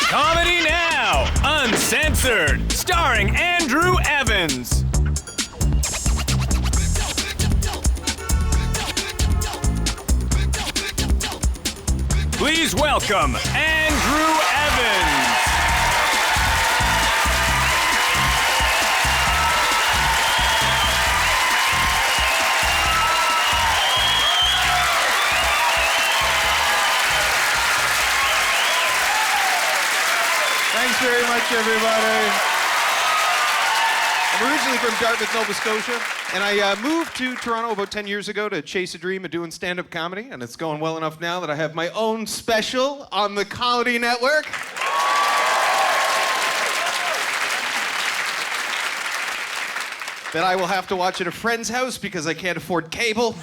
Comedy Now, Uncensored, starring Andrew Evans. Please welcome Andrew Evans. Thanks very much, everybody. I'm originally from Dartmouth, Nova Scotia, and I moved to Toronto about 10 years ago to chase a dream of doing stand-up comedy, and it's going well enough now that I have my own special on the Comedy Network. That I will have to watch at a friend's house because I can't afford cable.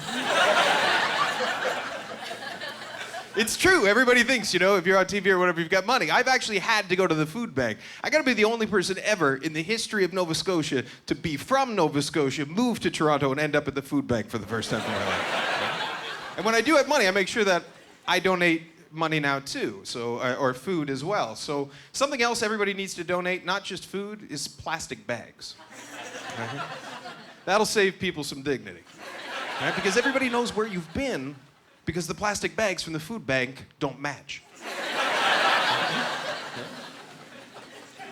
It's true. Everybody thinks, you know, if you're on TV or whatever, you've got money. I've actually had to go to the food bank. I gotta be the only person ever in the history of Nova Scotia to be from Nova Scotia, move to Toronto, and end up at the food bank for the first time in my life. And when I do have money, I make sure that I donate money now too, so or food as well. So something else everybody needs to donate, not just food, is plastic bags. Right? That'll save people some dignity. Right? Because everybody knows where you've been because the plastic bags from the food bank don't match.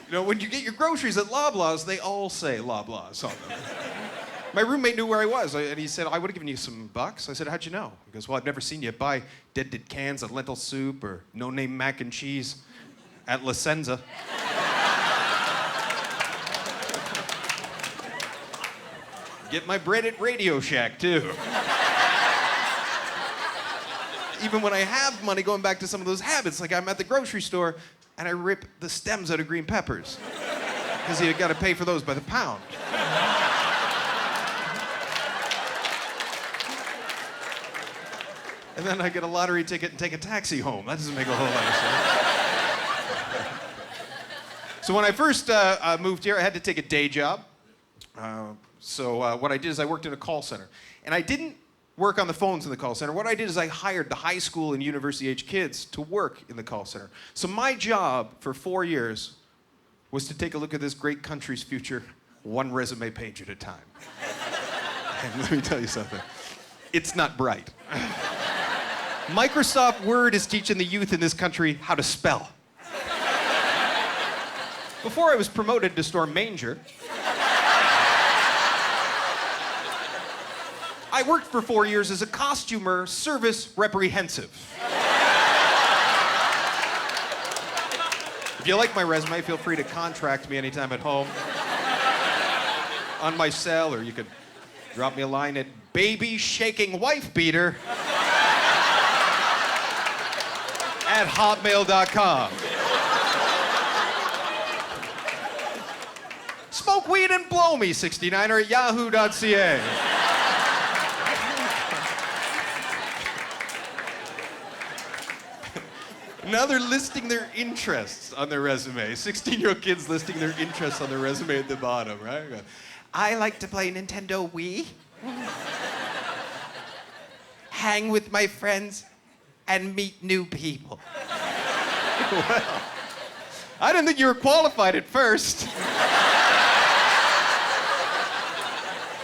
You know, when you get your groceries at Loblaws, they all say Loblaws on them. My roommate knew where I was, and he said, I would have given you some bucks. I said, how'd you know? He goes, well, I've never seen you buy dead cans of lentil soup or no-name mac and cheese at La Senza. Get my bread at Radio Shack, too. Even when I have money, going back to some of those habits, like I'm at the grocery store and I rip the stems out of green peppers because you got to pay for those by the pound. And then I get a lottery ticket and take a taxi home. That doesn't make a whole lot of sense. So when I first moved here, I had to take a day job. So what I did is I worked in a call center. And I didn't work on the phones in the call center. What I did is I hired the high school and university age kids to work in the call center. So my job for 4 years was to take a look at this great country's future one resume page at a time. And let me tell you something. It's not bright. Microsoft Word is teaching the youth in this country how to spell. Before I was promoted to store manger, I worked for 4 years as a costumer, service reprehensive. If you like my resume, feel free to contract me anytime at home, on my cell, or you could drop me a line at babyshaking-wife-beater at hotmail.com. Smoke weed and blow me, 69er at yahoo.ca. Now they're listing their interests on their resume. 16-year-old kids listing their interests on their resume at the bottom, right? I like to play Nintendo Wii, hang with my friends, and meet new people. Well, I didn't think you were qualified at first.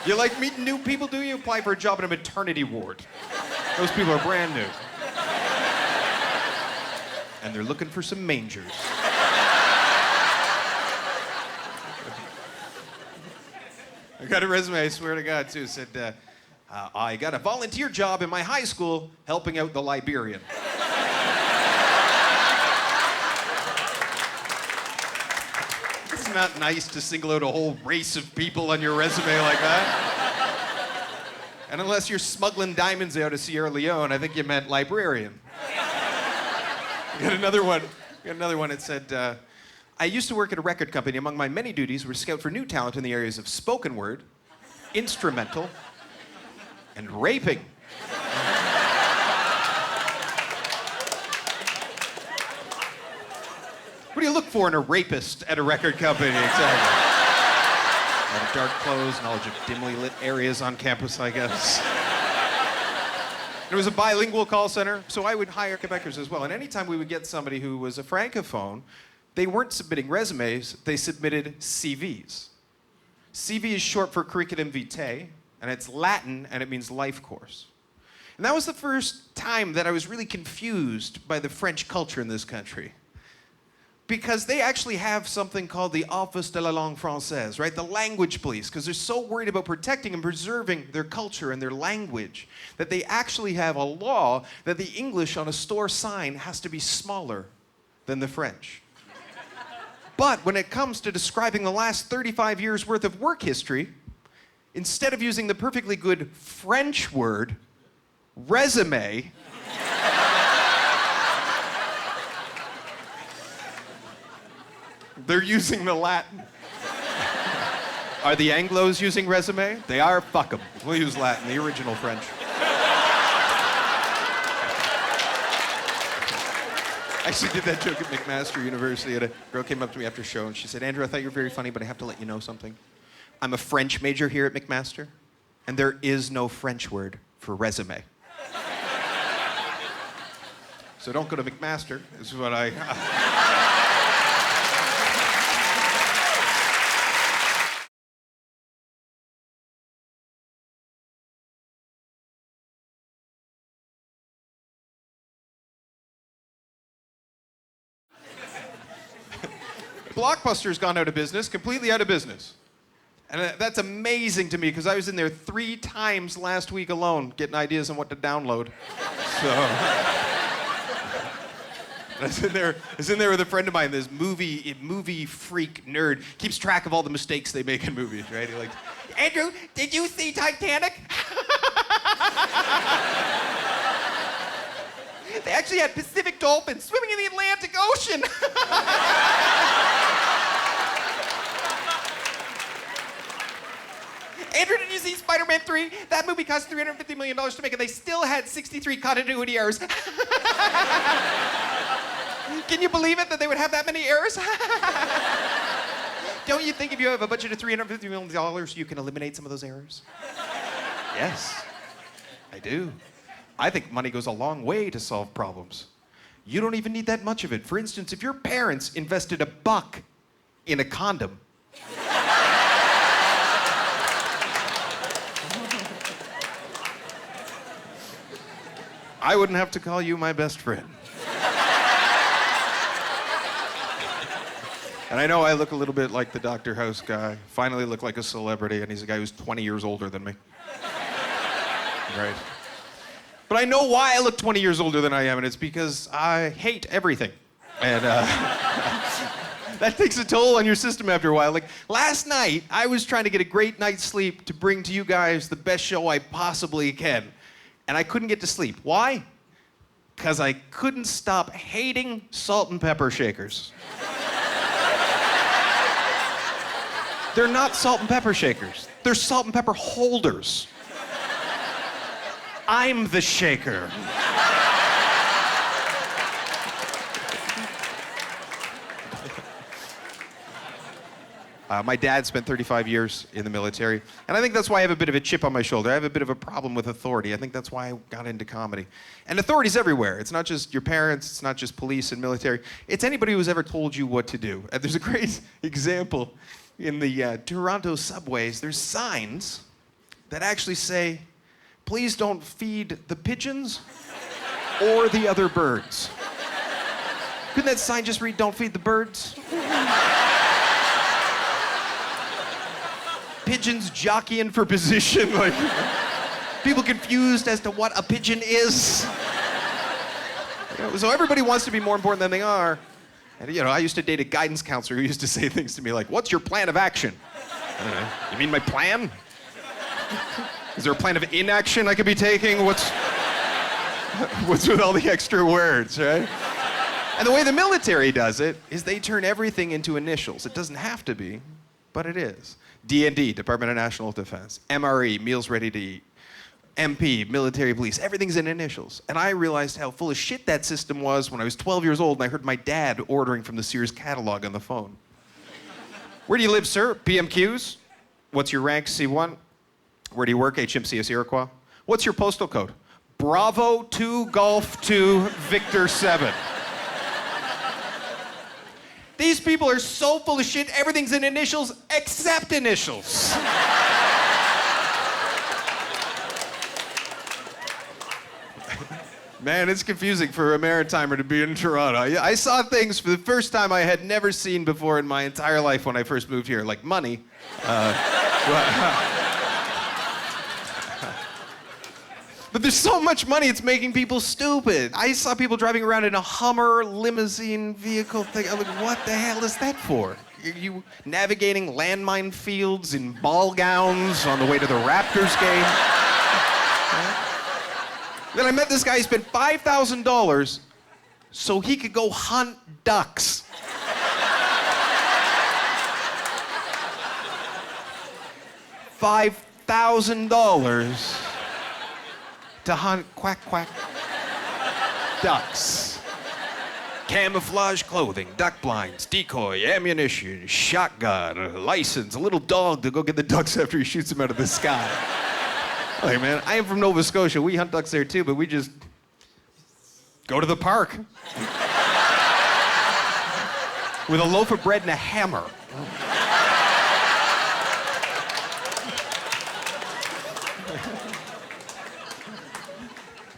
You like meeting new people, do you? Apply for a job in a maternity ward. Those people are brand new. And they're looking for some mangers. I got a resume, I swear to God, too. It said, I got a volunteer job in my high school helping out the Liberian. It's not nice to single out a whole race of people on your resume like that. And unless you're smuggling diamonds out of Sierra Leone, I think you meant librarian. Got another one. It said, I used to work at a record company. Among my many duties were to scout for new talent in the areas of spoken word, instrumental, and raping. What do you look for in a rapist at a record company? Exactly. A lot of dark clothes, knowledge of dimly lit areas on campus, I guess. It was a bilingual call center, so I would hire Quebecers as well. And anytime we would get somebody who was a francophone, they weren't submitting resumes, they submitted CVs. CV is short for curriculum vitae, and it's Latin, and it means life course. And that was the first time that I was really confused by the French culture in this country. Because they actually have something called the Office de la Langue Française, right? The language police, because they're so worried about protecting and preserving their culture and their language that they actually have a law that the English on a store sign has to be smaller than the French. But when it comes to describing the last 35 years worth of work history, instead of using the perfectly good French word, resume, they're using the Latin. Are the Anglos using resume? They are. Fuck them. We'll use Latin, the original French. I actually did that joke at McMaster University, and a girl came up to me after a show, and she said, Andrew, I thought you were very funny, but I have to let you know something. I'm a French major here at McMaster, and there is no French word for resume. So don't go to McMaster, is what I... Blockbuster's gone out of business, completely out of business. And that's amazing to me because I was in there 3 times last week alone getting ideas on what to download. So I was in there with a friend of mine, this movie freak nerd, keeps track of all the mistakes they make in movies, right? He like, Andrew, did you see Titanic? They actually had Pacific dolphins swimming in the Atlantic Ocean. Andrew, did you see Spider-Man 3? That movie cost $350 million to make, and they still had 63 continuity errors. Can you believe it that they would have that many errors? Don't you think if you have a budget of $350 million, you can eliminate some of those errors? Yes, I do. I think money goes a long way to solve problems. You don't even need that much of it. For instance, if your parents invested $1 in a condom, I wouldn't have to call you my best friend. And I know I look a little bit like the Dr. House guy. Finally look like a celebrity, and he's a guy who's 20 years older than me. Right. But I know why I look 20 years older than I am, and it's because I hate everything. And that takes a toll on your system after a while. Like, last night, I was trying to get a great night's sleep to bring to you guys the best show I possibly can. And I couldn't get to sleep. Why? Because I couldn't stop hating salt and pepper shakers. They're not salt and pepper shakers. They're salt and pepper holders. I'm the shaker. My dad spent 35 years in the military, and I think that's why I have a bit of a chip on my shoulder. I have a bit of a problem with authority. I think that's why I got into comedy. And authority's everywhere. It's not just your parents, it's not just police and military. It's anybody who's ever told you what to do. And there's a great example in the Toronto subways. There's signs that actually say, please don't feed the pigeons or the other birds. Couldn't that sign just read, don't feed the birds? Pigeons jockeying for position, like people confused as to what a pigeon is. You know, so everybody wants to be more important than they are. And you know, I used to date a guidance counselor who used to say things to me like, what's your plan of action? I don't know, you mean my plan? Is there a plan of inaction I could be taking? What's with all the extra words, right? And the way the military does it is they turn everything into initials. It doesn't have to be, but it is. D&D, Department of National Defense. MRE, Meals Ready to Eat. MP, Military Police. Everything's in initials. And I realized how full of shit that system was when I was 12 years old and I heard my dad ordering from the Sears catalog on the phone. Where do you live, sir? PMQs? What's your rank? C1? Where do you work? HMCS Iroquois? What's your postal code? Bravo 2 Golf 2 Victor 7. These people are so full of shit, everything's in initials except initials. Man, it's confusing for a Maritimer to be in Toronto. I saw things for the first time I had never seen before in my entire life when I first moved here, like money. But there's so much money, it's making people stupid. I saw people driving around in a Hummer limousine vehicle thing. I'm like, what the hell is that for? Are you navigating landmine fields in ball gowns on the way to the Raptors game? Then I met this guy, he spent $5,000 so he could go hunt ducks. $5,000 to hunt quack quack ducks. Camouflage clothing, duck blinds, decoy, ammunition, shotgun, a license, a little dog to go get the ducks after he shoots them out of the sky. Like, man, I am from Nova Scotia. We hunt ducks there too, but we just go to the park with a loaf of bread and a hammer.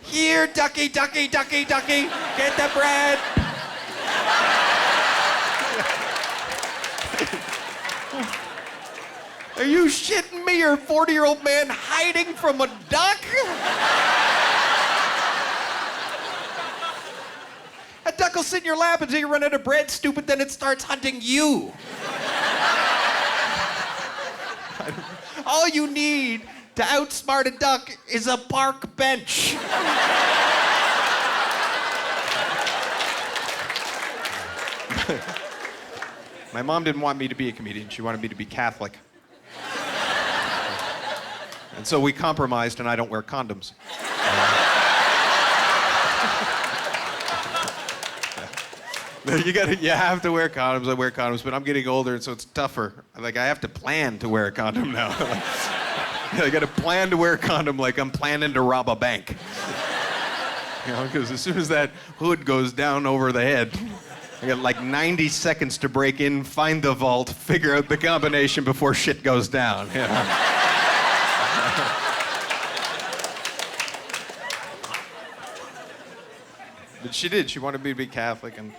Here, ducky, ducky, ducky, ducky, get the bread. Are you shitting me? You're a 40-year-old man hiding from a duck? A duck will sit in your lap until you run out of bread, stupid, then it starts hunting you. All you need to outsmart a duck is a park bench. My mom didn't want me to be a comedian. She wanted me to be Catholic. And so we compromised, and I don't wear condoms. You have to wear condoms. I wear condoms, but I'm getting older, and so it's tougher. Like, I have to plan to wear a condom now. I got to plan to wear a condom like I'm planning to rob a bank. You know, because as soon as that hood goes down over the head, I got like 90 seconds to break in, find the vault, figure out the combination before shit goes down. You know? But she did. She wanted me to be Catholic, and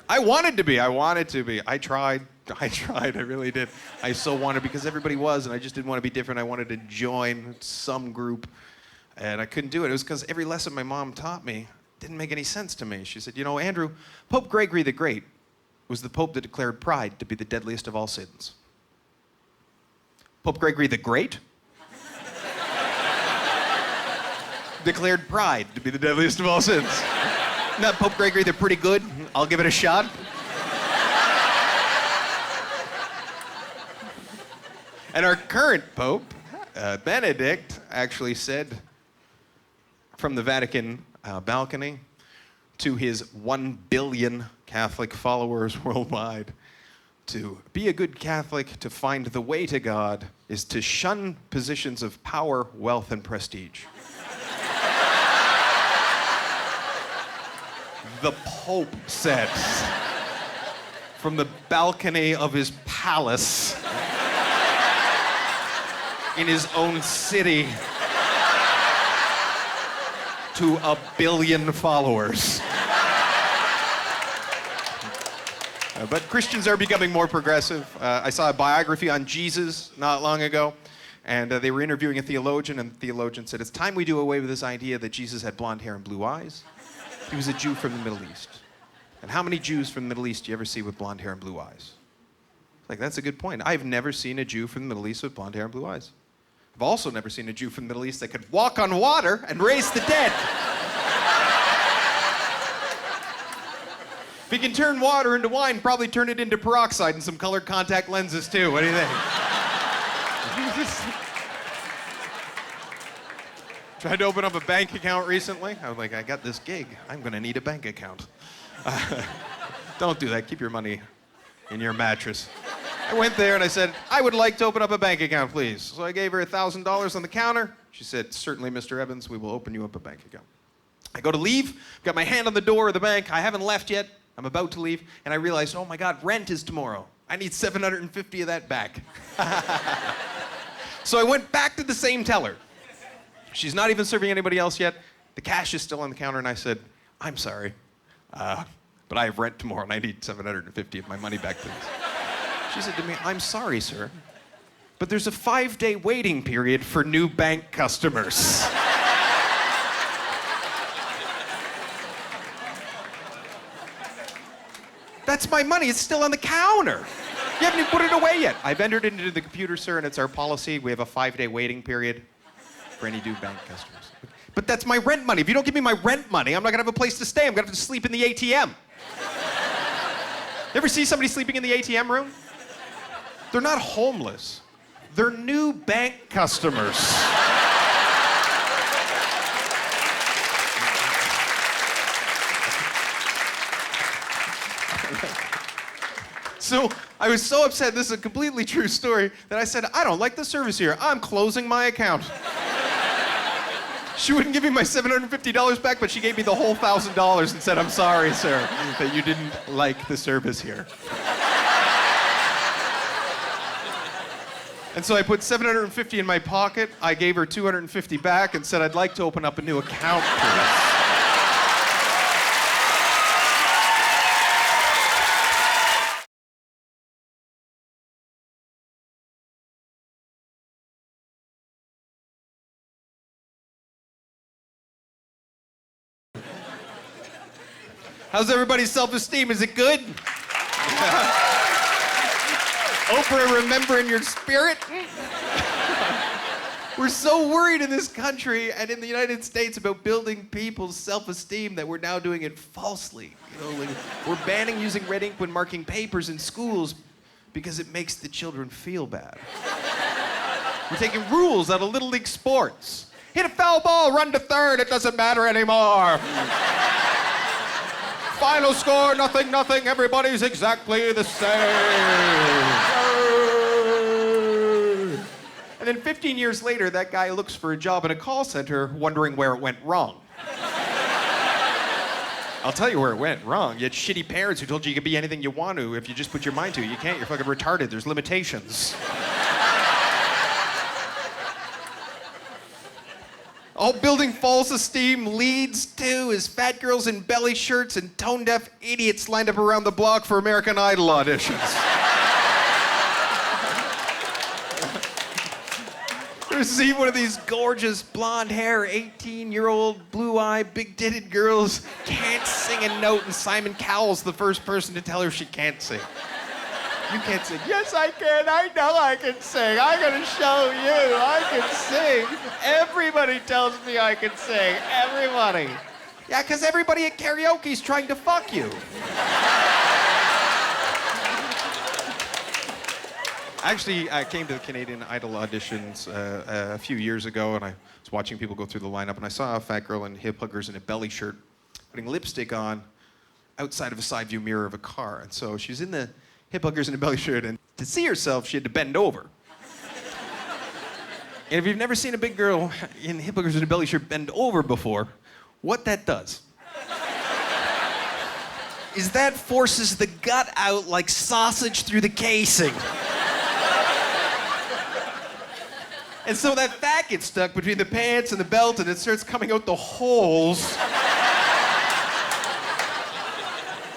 I wanted to be. I tried. I really did. I so wanted, because everybody was, and I just didn't want to be different. I wanted to join some group, and I couldn't do it. It was because every lesson my mom taught me didn't make any sense to me. She said, you know, Andrew, Pope Gregory the Great was the pope that declared pride to be the deadliest of all sins. Pope Gregory the Great declared pride to be the deadliest of all sins. Not Pope Gregory, they're pretty good. I'll give it a shot. And our current Pope, Benedict, actually said from the Vatican balcony to his 1 billion Catholic followers worldwide, to be a good Catholic, to find the way to God, is to shun positions of power, wealth, and prestige. The Pope said from the balcony of his palace in his own city to 1 billion followers. But Christians are becoming more progressive. I saw a biography on Jesus not long ago, and they were interviewing a theologian, and the theologian said, it's time we do away with this idea that Jesus had blonde hair and blue eyes. He was a Jew from the Middle East. And how many Jews from the Middle East do you ever see with blonde hair and blue eyes? Like, that's a good point. I've never seen a Jew from the Middle East with blonde hair and blue eyes. I've also never seen a Jew from the Middle East that could walk on water and raise the dead. If he can turn water into wine, probably turn it into peroxide and some colored contact lenses too. What do you think? Tried to open up a bank account recently. I was like, I got this gig. I'm gonna need a bank account. Don't do that. Keep your money in your mattress. I went there and I said, I would like to open up a bank account, please. So I gave her $1,000 on the counter. She said, certainly, Mr. Evans, we will open you up a bank account. I go to leave, got my hand on the door of the bank. I haven't left yet. I'm about to leave. And I realized, oh my God, rent is tomorrow. I need $750 of that back. So I went back to the same teller. She's not even serving anybody else yet. The cash is still on the counter, and I said, I'm sorry, but I have rent tomorrow, and I need $750 of my money back, please. She said to me, I'm sorry, sir, but there's a 5-day waiting period for new bank customers. That's my money. It's still on the counter. You haven't even put it away yet. I've entered it into the computer, sir, and it's our policy. We have a 5-day waiting period for any new bank customers. But that's my rent money. If you don't give me my rent money, I'm not gonna have a place to stay. I'm gonna have to sleep in the ATM. You ever see somebody sleeping in the ATM room? They're not homeless. They're new bank customers. So I was so upset, this is a completely true story, that I said, I don't like the service here. I'm closing my account. She wouldn't give me my $750 back, but she gave me the whole $1,000 and said, I'm sorry, sir, that you didn't like the service here. And so I put $750 in my pocket. I gave her $250 back and said, I'd like to open up a new account, please. How's everybody's self-esteem? Is it good? Oprah, remember in your spirit? We're so worried in this country and in the United States about building people's self-esteem that we're now doing it falsely. You know, like we're banning using red ink when marking papers in schools because it makes the children feel bad. We're taking rules out of Little League sports. Hit a foul ball, run to third, it doesn't matter anymore. Final score, 0-0, everybody's exactly the same. And then 15 years later, that guy looks for a job in a call center wondering where it went wrong. I'll tell you where it went wrong. You had shitty parents who told you you could be anything you want to if you just put your mind to it. You can't, you're fucking retarded, there's limitations. All building false esteem leads to is fat girls in belly shirts and tone-deaf idiots lined up around the block for American Idol auditions. You see one of these gorgeous blonde hair, 18-year-old, blue-eyed, big-titted girls can't sing a note, and Simon Cowell's the first person to tell her she can't sing. You can't sing. Yes, I can. I know I can sing. I'm gonna show you. I can sing. Everybody tells me I can sing. Everybody. Yeah, because everybody at karaoke's trying to fuck you. Actually, I came to the Canadian Idol auditions a few years ago, and I was watching people go through the lineup, and I saw a fat girl in hip huggers and a belly shirt putting lipstick on outside of a side view mirror of a car. And so she was in the hip huggers and a belly shirt, and to see herself, she had to bend over. And if you've never seen a big girl in hip huggers and a belly shirt bend over before, what that does is that forces the gut out like sausage through the casing. And so that fat gets stuck between the pants and the belt, and it starts coming out the holes.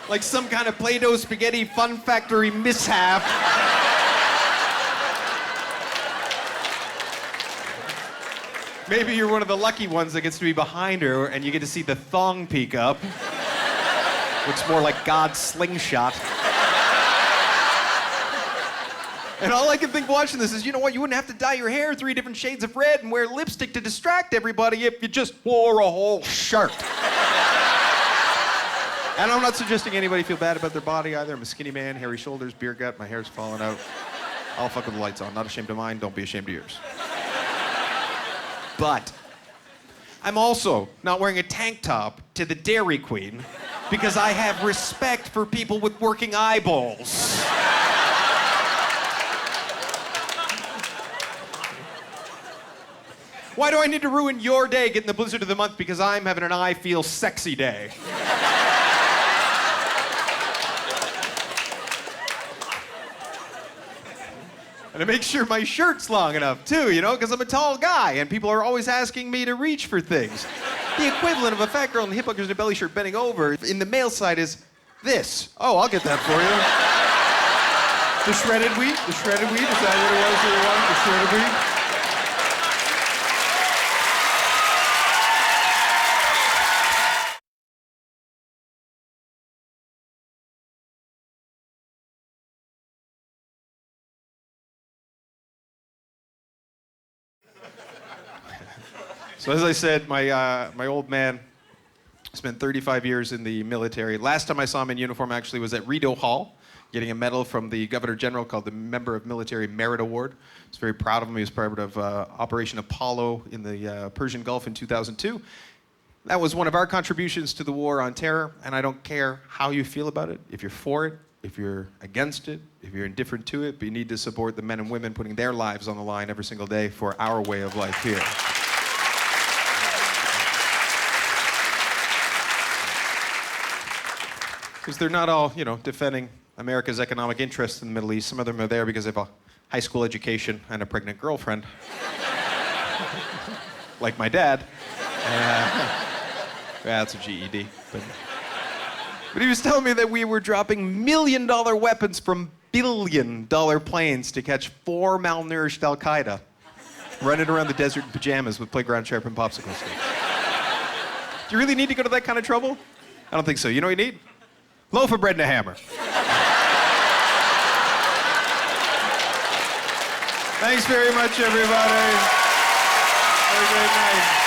Like some kind of Play-Doh spaghetti fun factory mishap. Maybe you're one of the lucky ones that gets to be behind her and you get to see the thong peek up. Looks more like God's slingshot. And all I can think watching this is, you know what, you wouldn't have to dye your hair 3 different shades of red and wear lipstick to distract everybody if you just wore a whole shirt. And I'm not suggesting anybody feel bad about their body either. I'm a skinny man, hairy shoulders, beer gut, my hair's falling out. I'll fuck with the lights on. Not ashamed of mine, don't be ashamed of yours. But I'm also not wearing a tank top to the Dairy Queen because I have respect for people with working eyeballs. Why do I need to ruin your day getting the blizzard of the month because I'm having an I feel sexy day? And to make sure my shirt's long enough, too, you know, because I'm a tall guy and people are always asking me to reach for things. The equivalent of a fat girl in hip huggers and a belly shirt bending over in the male side is this. Oh, I'll get that for you. The shredded wheat? The shredded wheat? Is that what it was that you wanted? The shredded wheat? So as I said, my old man spent 35 years in the military. Last time I saw him in uniform actually was at Rideau Hall, getting a medal from the Governor General called the Member of Military Merit Award. I was very proud of him. He was part of Operation Apollo in the Persian Gulf in 2002. That was one of our contributions to the war on terror, and I don't care how you feel about it, if you're for it, if you're against it, if you're indifferent to it, but you need to support the men and women putting their lives on the line every single day for our way of life here. Because they're not all, you know, defending America's economic interests in the Middle East. Some of them are there because they have a high school education and a pregnant girlfriend. Like my dad. Yeah, that's a GED. But he was telling me that we were dropping million-dollar weapons from billion-dollar planes to catch 4 malnourished Al-Qaeda running around the desert in pajamas with playground-sharpened popsicle sticks. Do you really need to go to that kind of trouble? I don't think so. You know what you need? Loaf of bread and a hammer. Thanks very much, everybody. Have a great night.